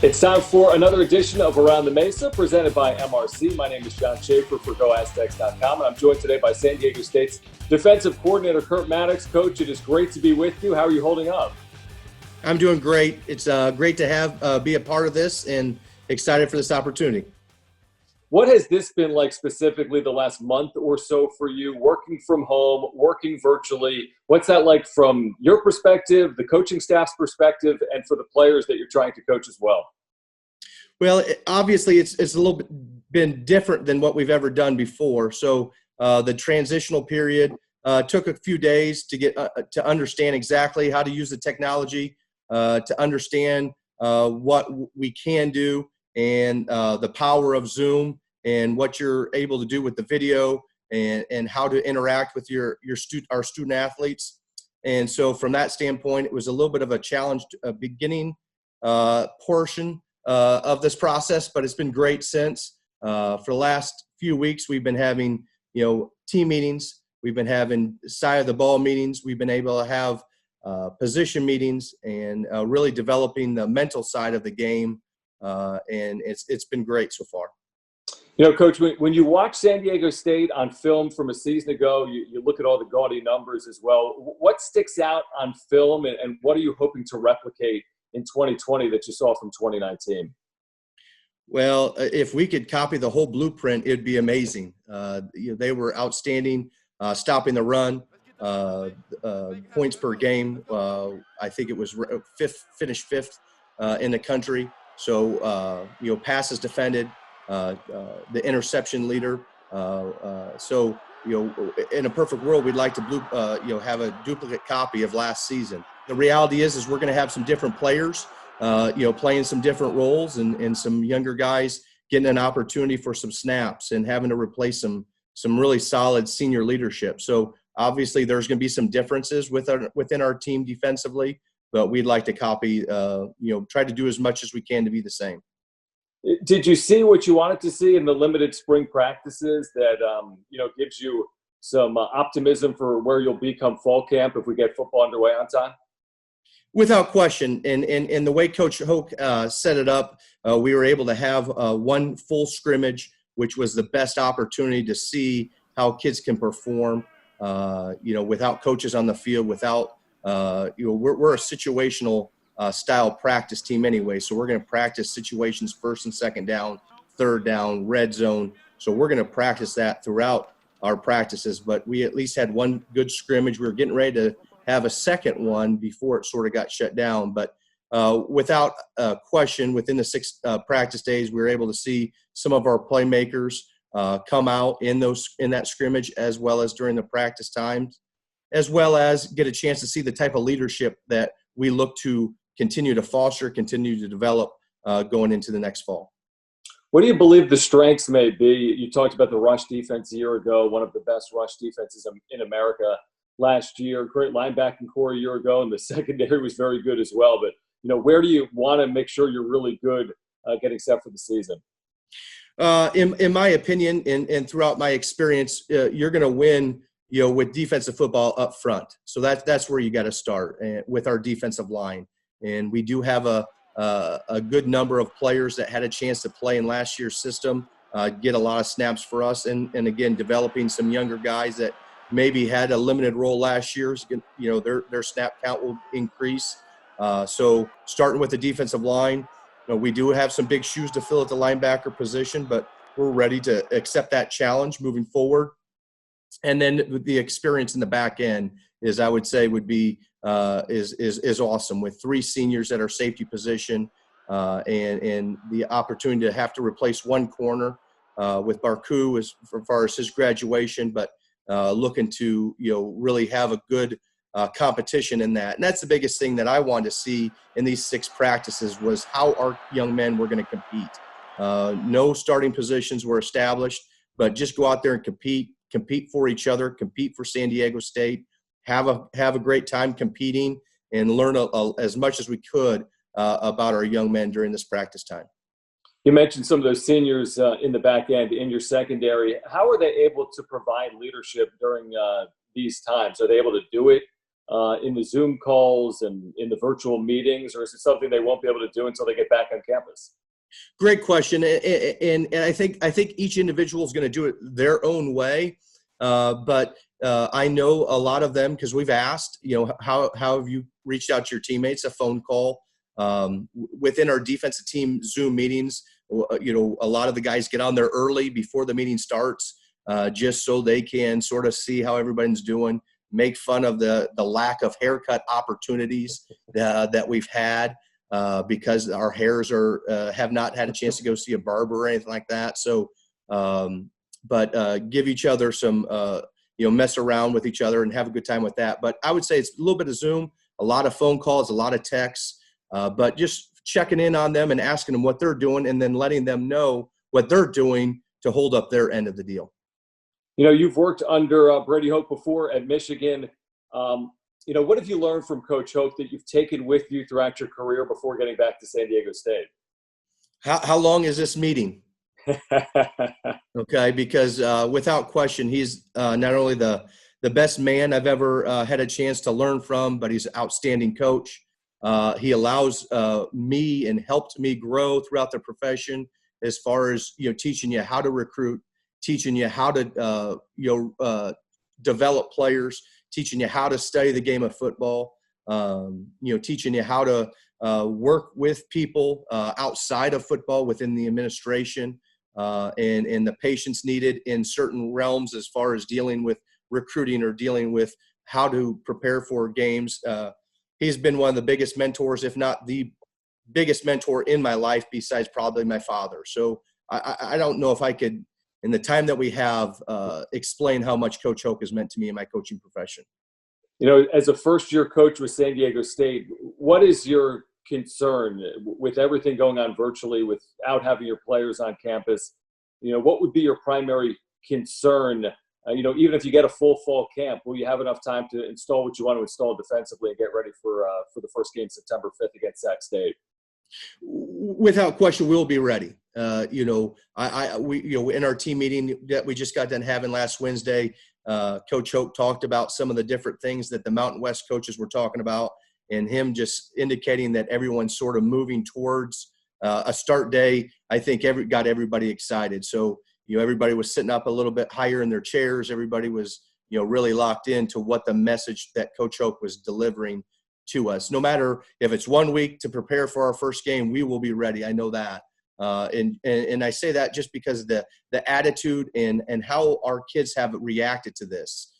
It's time for another edition of Around the Mesa, presented by MRC. My name is John Schaefer for GoAztecs.com, and I'm joined today by San Diego State's defensive coordinator, Mattix. Coach, it is great to be with you. How are you holding up? I'm doing great. It's great to have be a part of this and excited for this opportunity. What has this been like specifically the last month or so for you, working from home, working virtually? What's that like from your perspective, the coaching staff's perspective, and for the players that you're trying to coach as well? Well, obviously, it's a little bit been different than what we've ever done before. So the transitional period took a few days to get to understand exactly how to use the technology, to understand what we can do, and the power of Zoom and what you're able to do with the video and how to interact with our student athletes. And so from that standpoint, it was a little bit of a challenge beginning portion of this process, but it's been great since. For the last few weeks, we've been having, team meetings. We've been having side of the ball meetings. We've been able to have position meetings and really developing the mental side of the game. And it's been great so far. Coach, when you watch San Diego State on film from a season ago, you look at all the gaudy numbers as well. What sticks out on film, and what are you hoping to replicate in 2020 that you saw from 2019? Well, if we could copy the whole blueprint, it'd be amazing. They were outstanding, stopping the run, points per game. I think it was finished fifth in the country. So, passes defended, the interception leader. So, in a perfect world, we'd like to have a duplicate copy of last season. The reality is we're going to have some different players, playing some different roles, and some younger guys getting an opportunity for some snaps and having to replace some really solid senior leadership. So obviously there's going to be some differences within our team defensively, but we'd like to copy, try to do as much as we can to be the same. Did you see what you wanted to see in the limited spring practices that, gives you some optimism for where you'll be come fall camp if we get football underway on time? Without question. And the way Coach Hoke set it up, we were able to have one full scrimmage, which was the best opportunity to see how kids can perform, without coaches on the field, without, we're a situational style practice team anyway. So we're going to practice situations first and second down, third down, red zone. So we're going to practice that throughout our practices. But we at least had one good scrimmage. We were getting ready to have a second one before it sort of got shut down. But without question, within the 6 practice days, we were able to see some of our playmakers come out in that scrimmage, as well as during the practice times, as well as get a chance to see the type of leadership that we look to continue to foster, continue to develop going into the next fall. What do you believe the strengths may be? You talked about the rush defense a year ago, one of the best rush defenses in America last year. Great linebacking core a year ago, and the secondary was very good as well. But, where do you want to make sure you're really good getting set for the season? In my opinion, and throughout my experience, you're going to win, with defensive football up front. So that's where you got to start with our defensive line. And we do have a good number of players that had a chance to play in last year's system, get a lot of snaps for us, and again, developing some younger guys that maybe had a limited role last year. Their snap count will increase. So starting with the defensive line, we do have some big shoes to fill at the linebacker position, but we're ready to accept that challenge moving forward. And then the experience in the back end is, I would say, would be is awesome, with 3 seniors at our safety position, and the opportunity to have to replace one corner with Barku as far as his graduation, but looking to really have a good competition in that. And that's the biggest thing that I wanted to see in these 6 practices, was how our young men were going to compete. No starting positions were established, but just go out there and compete for each other, compete for San Diego State, have a great time competing, and learn as much as we could about our young men during this practice time. You mentioned some of those seniors in the back end in your secondary. How are they able to provide leadership during these times? Are they able to do it in the Zoom calls and in the virtual meetings, or is it something they won't be able to do until they get back on campus? Great question, and I think each individual is going to do it their own way, but I know a lot of them, because we've asked, how have you reached out to your teammates? A phone call. Within our defensive team Zoom meetings, a lot of the guys get on there early before the meeting starts, just so they can sort of see how everybody's doing, make fun of the lack of haircut opportunities that we've had. Because our hairs have not had a chance to go see a barber or anything like that. So, but give each other some, mess around with each other and have a good time with that. But I would say it's a little bit of Zoom, a lot of phone calls, a lot of texts, but just checking in on them and asking them what they're doing, and then letting them know what they're doing to hold up their end of the deal. You've worked under Brady Hoke before at Michigan. What have you learned from Coach Hoke that you've taken with you throughout your career before getting back to San Diego State? How long is this meeting? Okay, because without question, he's not only the best man I've ever had a chance to learn from, but he's an outstanding coach. He allows me and helped me grow throughout the profession, as far as teaching you how to recruit, teaching you how to develop players, teaching you how to study the game of football, teaching you how to work with people outside of football within the administration, and the patience needed in certain realms as far as dealing with recruiting or dealing with how to prepare for games. He's been one of the biggest mentors, if not the biggest mentor in my life, besides probably my father. So I don't know if I could, in the time that we have, explain how much Coach Hoke has meant to me in my coaching profession. As a first-year coach with San Diego State, what is your concern with everything going on virtually, without having your players on campus? What would be your primary concern? Even if you get a full fall camp, will you have enough time to install what you want to install defensively and get ready for the first game September 5th against Sac State? Without question, we'll be ready. We in our team meeting that we just got done having last Wednesday, Coach Hoke talked about some of the different things that the Mountain West coaches were talking about, and him just indicating that everyone's sort of moving towards a start day. I think got everybody excited. So, everybody was sitting up a little bit higher in their chairs. Everybody was, really locked into what the message that Coach Hoke was delivering to us. No matter if it's 1 week to prepare for our first game, we will be ready. I know that. And I say that just because the attitude and how our kids have reacted to this,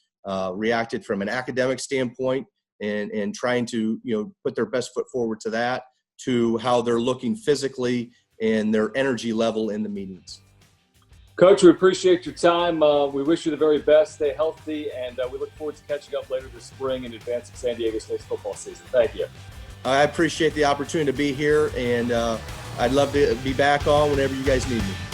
reacted from an academic standpoint and trying to, put their best foot forward to that, to how they're looking physically and their energy level in the meetings. Coach, we appreciate your time. We wish you the very best. Stay healthy, and we look forward to catching up later this spring in advance of San Diego State's football season. Thank you. I appreciate the opportunity to be here, and I'd love to be back on whenever you guys need me.